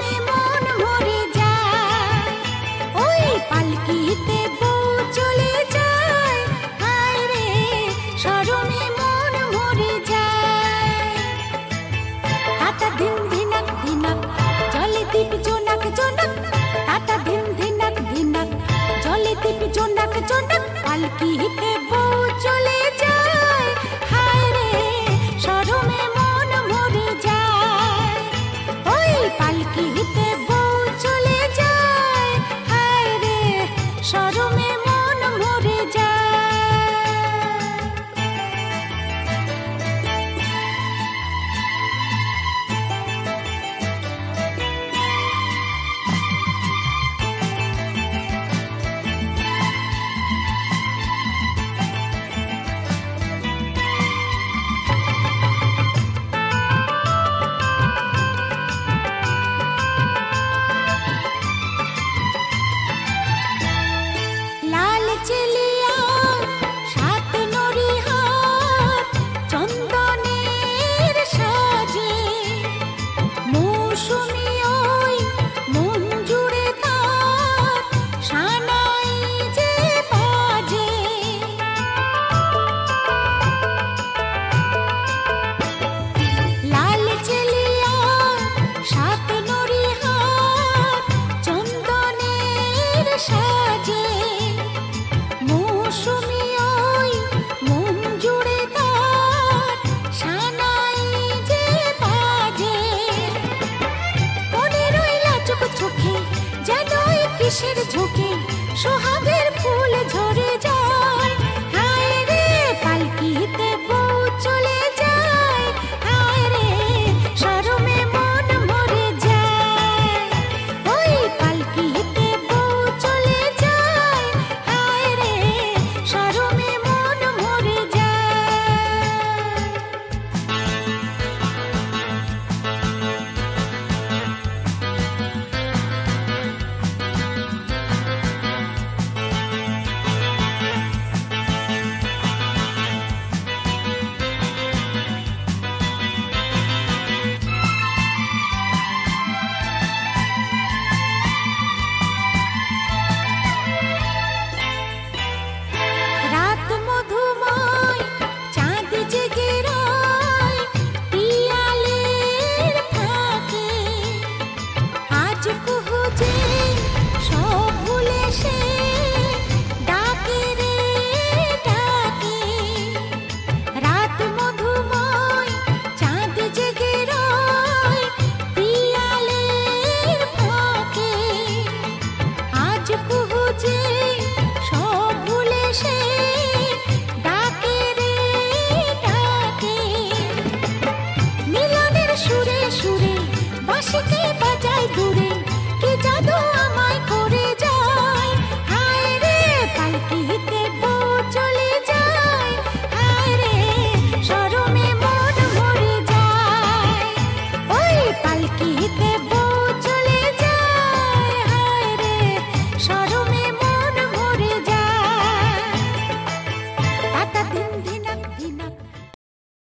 শরমে মন ভরে যায়, ওই পালকিতে বউ চলে যায়, হায় রে শরমে মন ভরে যায়। তাতা ধিন ধিনাক ধিনাক জলে দীপ জোনাক জোনাক, তাতা ধিন ধিনাক ধিনাক জলে দীপ জোনাক জোনাক, পালকিতে বউ চলে যায়, হায় রে শরমে মন ভরে যায়, ওই পালকিতে বউ চলে যায়, হায় রে শরমে মন ভরে যায়। লাল চেলিয়া সাত নরিহার চন্দনের সাজে, মৌসুমী ওই মন জুড়ে তার সানাই যে বাজে। লাল চেলিয়া সাত নরিহার চন্দনের সাজে, মৌসুমী ওই মন জুড়ে তার সানাই যে বাজে। মনে রইলা চোখ চোখে যেন কিসের ঝোঁকে, সোহাগ